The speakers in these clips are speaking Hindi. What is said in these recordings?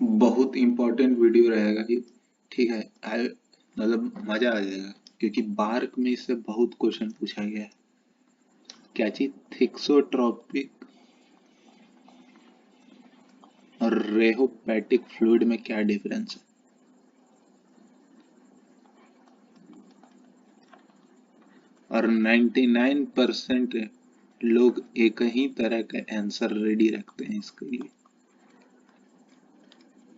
बहुत इंपॉर्टेंट वीडियो रहेगा ये। ठीक है, मतलब मजा आ जाएगा, क्योंकि बार्क में इससे बहुत क्वेश्चन पूछा गया है। क्या चीज? थिक्सोट्रोपिक और रेहोपैटिक फ्लूइड में क्या डिफरेंस है? और 99% लोग एक ही तरह का आंसर रेडी रखते हैं इसके लिए।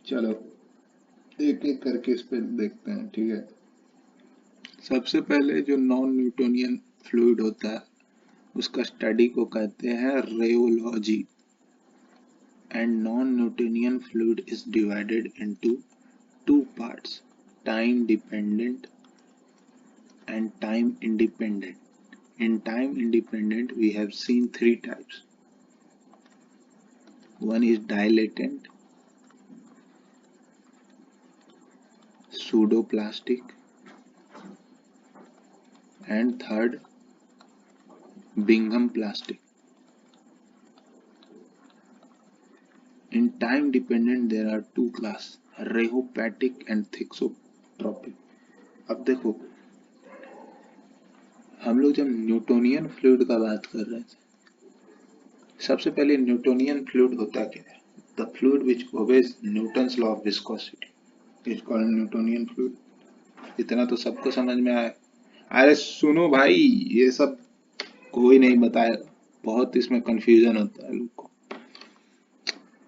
चलो एक एक करके इस पे देखते हैं, ठीक है। सबसे पहले जो नॉन न्यूटोनियन फ्लूइड होता है उसका स्टडी को कहते हैं रेयोलॉजी। And non-Newtonian fluid is divided into two parts: time dependent and time independent. In time independent, we have seen three types. One is dilatant, pseudoplastic, and third, Bingham plastic. In time dependent, there are two classes: rheopathic and thixotropic. अब देखो, हम लोग जब न्यूटोनियन फ्लूइड का बात कर रहे थे, सबसे पहले न्यूटोनियन फ्लूइड होता क्या है? The fluid which obeys Newton's law of viscosity is called Newtonian fluid. इतना तो सबको समझ में आया। अरे सुनो भाई, ये सब कोई नहीं बताया, बहुत इसमें कंफ्यूजन होता है लोग को।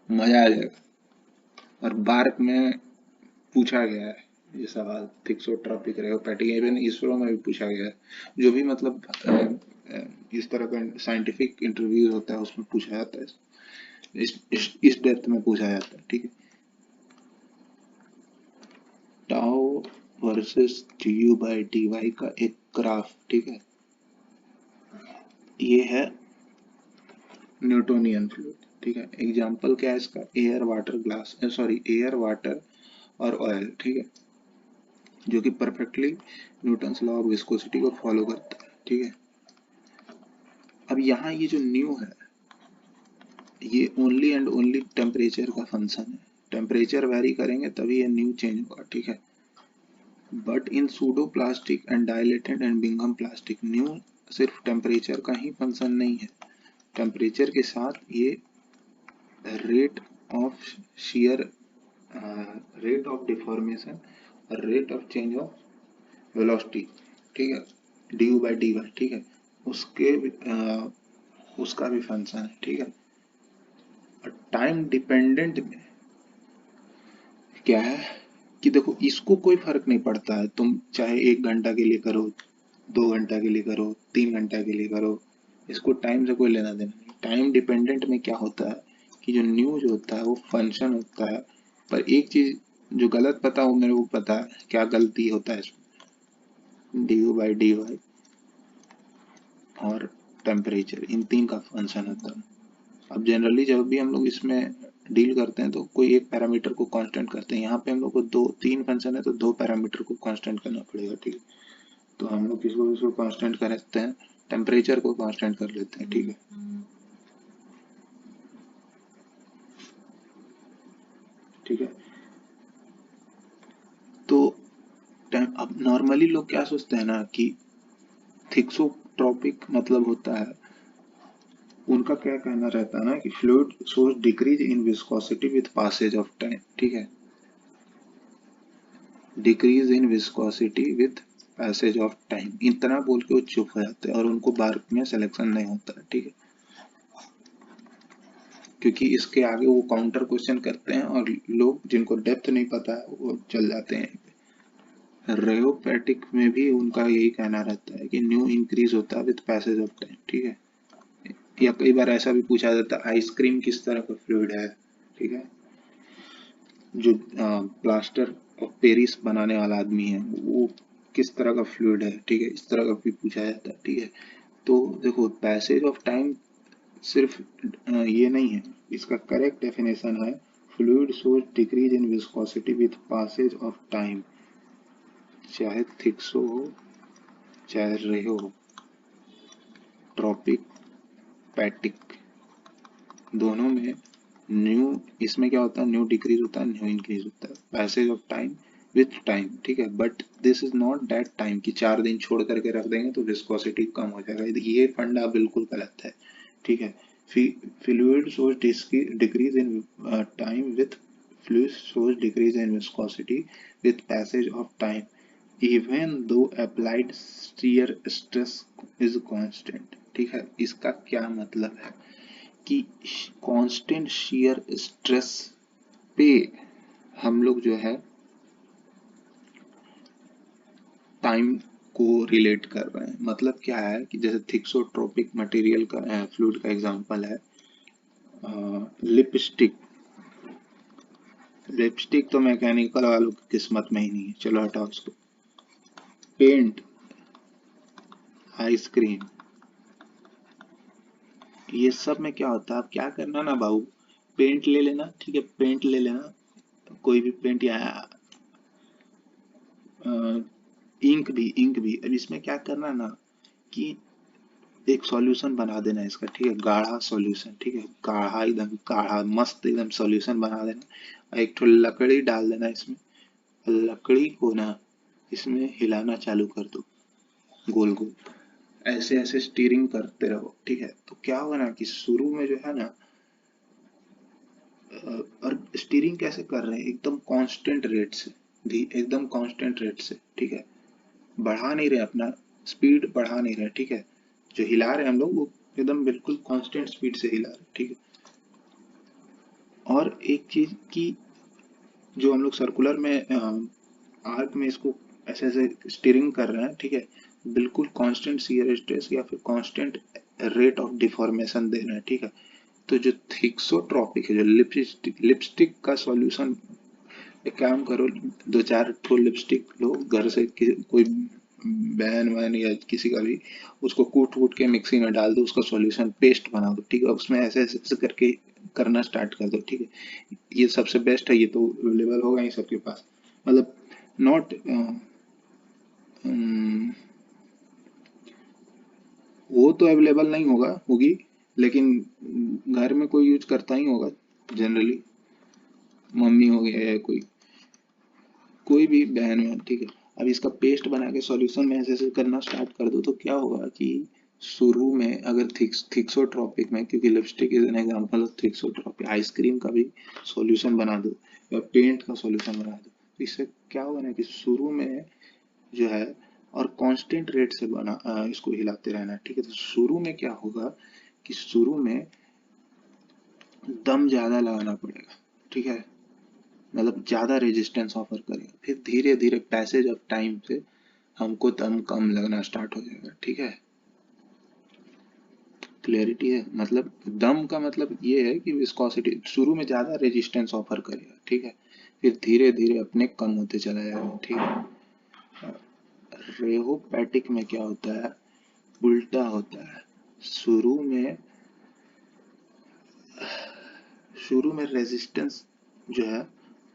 मजा आ जाएगा। और बार्क में पूछा गया है ये सवाल, थिक्सोट्रॉपिक रेहोपैटिक, इवन इसरो में भी पूछा गया है। जो भी मतलब इस तरह का साइंटिफिक इंटरव्यू होता है उसमें पूछा जाता है, इस डेप्थ में पूछा जाता है, ठीक है। Tau versus d by D y का एक ग्राफ, ठीक है। ये है न्यूटोनियन फ्लूइड, ठीक है। एग्जांपल क्या है इसका? Air water glass, sorry air water और ऑयल, ठीक है, जो कि perfectly Newton's law of viscosity को फॉलो करता है, ठीक है। अब यहाँ ये जो न्यू है, ये ओनली एंड ओनली टेम्परेचर का फंक्शन है। टेम्परेचर वेरी करेंगे तभी ये न्यू चेंज होगा, ठीक है। But in pseudo plastic and dilated and Bingham plastic, nu सिर्फ टेम्परेचर का ही फंक्शन नहीं है। टेम्परेचर के साथ ये rate of shear, rate of deformation और rate of change of velocity, ठीक है, D you by D Y, ठीक है, उसके उसका भी फंक्शन है, ठीक है। और टाइम डिपेंडेंट में क्या है कि देखो, इसको कोई फर्क नहीं पड़ता है, तुम चाहे 1 घंटा के लिए करो, 2 घंटा के लिए करो, 3 घंटा के लिए करो, इसको टाइम से कोई लेना देना नहीं। टाइम डिपेंडेंट में क्या होता है कि जो न्यूज होता है वो फंक्शन होता है। पर एक चीज जो गलत पता हो, मेरे को पता है क्या गलती होता है इसमें, d you by D y और टेम्परेचर, इन तीन का फंक्शन होता है। अब जनरली जब भी हम लोग इसमें डील करते हैं तो कोई एक पैरामीटर को कांस्टेंट करते हैं। यहाँ पे हम लोग को दो तीन फंक्शन है तो दो पैरामीटर को कांस्टेंट करना पड़ेगा, ठीक है। तो हम लोग किसको किसको कांस्टेंट करते हैं? टेम्परेचर को कांस्टेंट कर लेते हैं, ठीक है। ठीक है, तो अब नॉर्मली लोग क्या सोचते हैं ना कि थिक्सोट्रोपिक मतलब होता है, उनका क्या कहना रहता है ना कि fluid source decrease in viscosity with passage of time, ठीक है, decrease in viscosity with passage of time. इतना बोल के वो चुप हो जाते हैं और उनको बार्क में सिलेक्शन नहीं होता है, ठीक है, क्योंकि इसके आगे वो काउंटर क्वेश्चन करते हैं और लोग जिनको डेप्थ नहीं पता है वो चल जाते हैं। रेयोपैटिक में भी उनका यही कहना रहता है कि न्यू इंक्रीज होता है विथ पैसेज ऑफ टाइम, ठीक है। या कई बार ऐसा भी पूछा जाता है आइसक्रीम किस तरह का फ्लूइड है, ठीक है। जो प्लास्टर ऑफ पेरिस बनाने वाला आदमी है वो किस तरह का फ्लूइड है, ठीक है, इस तरह का भी पूछा जाता है, ठीक है। तो देखो, पैसेज ऑफ टाइम सिर्फ ये नहीं है, इसका करेक्ट डेफिनेशन है fluid source decrease in viscosity with passage of time. चाहे थिक्सो हो चाहे रेहो हो, ट्रॉपिक पैटिक, दोनों में न्यू इसमें क्या होता है, न्यू डिक्रीज होता है, न्यू इंक्रीज होता है, passage of time with time, ठीक है। But this is not that time कि 4 दिन छोड़ करके रख देंगे तो विस्कोसिटी कम हो जाएगा, ये फंडा बिल्कुल गलत है, ठीक है। Fluid source decrease in time with fluid source decrease in viscosity with passage of time even though applied shear stress is constant, ठीक है। इसका क्या मतलब है कि कांस्टेंट shear स्ट्रेस पे हम लोग जो है टाइम को रिलेट कर रहे हैं। मतलब क्या है कि जैसे थिक्सोट्रोपिक मटेरियल का फ्लूइड का एग्जांपल है लिपस्टिक। लिपस्टिक तो मैकेनिकल वालों की किस्मत में ही नहीं है, चलो हटाओ उसको। पेंट, आइसक्रीम, ये सब में क्या होता है, आप क्या करना ना बाबू, पेंट ले लेना, ठीक है, पेंट ले लेना, कोई भी पेंट या इंक भी। अब इसमें क्या करना ना कि एक सॉल्यूशन बना देना इसका, ठीक है, गाढ़ा सॉल्यूशन, ठीक है, गाढ़ा एकदम गाढ़ा मस्त एकदम सॉल्यूशन बना देना, और एक ठो लकड़ी डाल देना इसमें। लकड़ी को ना इसमें हिलाना चालू कर दो, गोल गोल, ऐसे ऐसे स्टीयरिंग करते रहो, ठीक है। तो क्या होगा ना कि शुरू में जो है ना, और स्टीयरिंग कैसे कर रहे हैं, एकदम कांस्टेंट रेट से, एकदम कांस्टेंट रेट से, ठीक है, बढ़ा नहीं रहे अपना स्पीड, बढ़ा नहीं रहे, ठीक है। जो हिला रहे हैं हम लोग वो एकदम बिल्कुल कांस्टेंट स्पीड से हिला रहे हैं, ठीक है। और एक चीज की, जो हम लोग सर्कुलर में आर्क में इसको ऐसे ऐसे स्टीयरिंग कर रहे हैं, ठीक है, बिल्कुल कांस्टेंट शियर स्ट्रेस या फिर कांस्टेंट रेट ऑफ डिफॉर्मेशन दे रहे हैं, ठीक है। तो जो थिक्सोट्रॉपिक है, जो लिपस्टिक का सॉल्यूशन, एक काम करो, 2-4 ठो लिपस्टिक लो घर से, कोई बहन वहन या किसी का भी, उसको कूट कूट के मिक्सी में डाल दो, उसका सॉल्यूशन पेस्ट बना दो, ठीक है। उसमें ऐसे ऐसे ऐसे करके करना स्टार्ट कर दो, ठीक है। ये सबसे बेस्ट है, ये तो अवेलेबल होगा ही सबके पास, मतलब नॉट वो तो अवेलेबल नहीं होगा, होगी, लेकिन घर में कोई यूज करता ही होगा जनरली, मम्मी हो गया या कोई कोई भी बहन वहन, ठीक है। अब इसका पेस्ट बना के सॉल्यूशन में ऐसे ऐसे करना स्टार्ट कर दो, तो क्या होगा कि शुरू में अगर थिक्सोट्रॉपिक में, क्योंकि lipstick is an example of thixotropic, ice cream का भी सॉल्यूशन बना दो या पेंट का सॉल्यूशन बना दो, तो इससे क्या होगा ना कि शुरू में जो है, और कांस्टेंट रेट से इसको हिलाते रहना, ठीक है। तो शुरू में क्या होगा कि शुरू में दम ज्यादा लगाना पड़ेगा, ठीक है, मतलब ज्यादा रेजिस्टेंस ऑफर करेगा, फिर धीरे धीरे पैसेज ऑफ टाइम से हमको दम कम लगना स्टार्ट हो जाएगा, ठीक है। क्लैरिटी है, मतलब दम का मतलब ये है कि विस्कोसिटी शुरू में ज्यादा रेजिस्टेंस ऑफर करेगा, ठीक है, फिर धीरे धीरे अपने कम होते चला जाएगा, ठीक है। रेहोपैटिक में क्या होता है, उल्टा होता है। शुरू में शुरू में रेजिस्टेंस जो है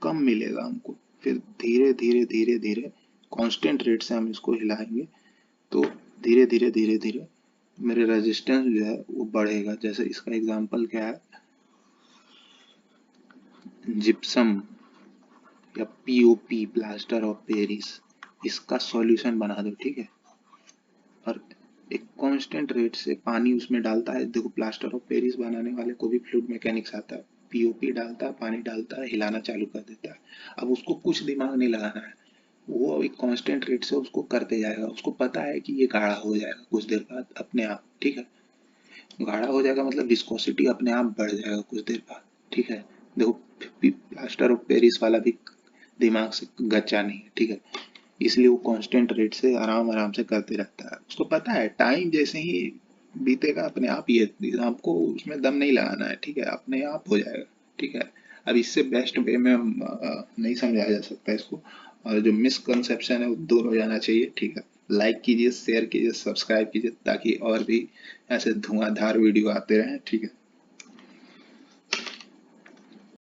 कम मिलेगा हमको, फिर धीरे धीरे धीरे धीरे कांस्टेंट रेट से हम इसको हिलाएंगे, तो धीरे धीरे धीरे धीरे मेरे रेजिस्टेंस जो है वो बढ़ेगा। जैसे इसका एग्जांपल क्या है, जिप्सम या पीओपी, प्लास्टर ऑफ पेरिस, इसका सॉल्यूशन बना दो, ठीक है, और एक कांस्टेंट रेट से पानी उसमें डालता है, देखो प्लास्टर ऑफ पेरिस बनाने वाले को भी फ्लूइड मैकेनिक्स आता है, पीओपी डालता है, पानी डालता है, हिलाना चालू कर देता है। अब उसको कुछ दिमाग नहीं लगाना है, वो एक कांस्टेंट रेट से उसको करते जाएगा, उसको पता है कि ये गाढ़ा हो जाएगा कुछ देर बाद अपने आप, ठीक है। गाढ़ा हो जाएगा मतलब विस्कोसिटी अपने आप बढ़ जाएगा कुछ देर बाद, ठीक है। देखो प्लास्टर ऑफ पेरिस वाला भी दिमाग से गच्चा नहीं है, ठीक है, इसलिए वो कांस्टेंट रेट से आराम आराम से करते रहता है। उसको पता है टाइम जैसे ही बीतेगा अपने आप ही आपको उसमें दम नहीं लगाना है, ठीक है, अपने आप हो जाएगा, ठीक है। अब इससे बेस्ट वे में नहीं समझाया जा सकता इसको, और जो मिसकंसेप्शन है वो दूर हो जाना चाहिए, ठीक है। लाइक कीजिए, शेयर कीजिए, सब्सक्राइब कीजिए, ताकि और भी ऐसे धुआंधार वीडियो आते रहें, ठीक है।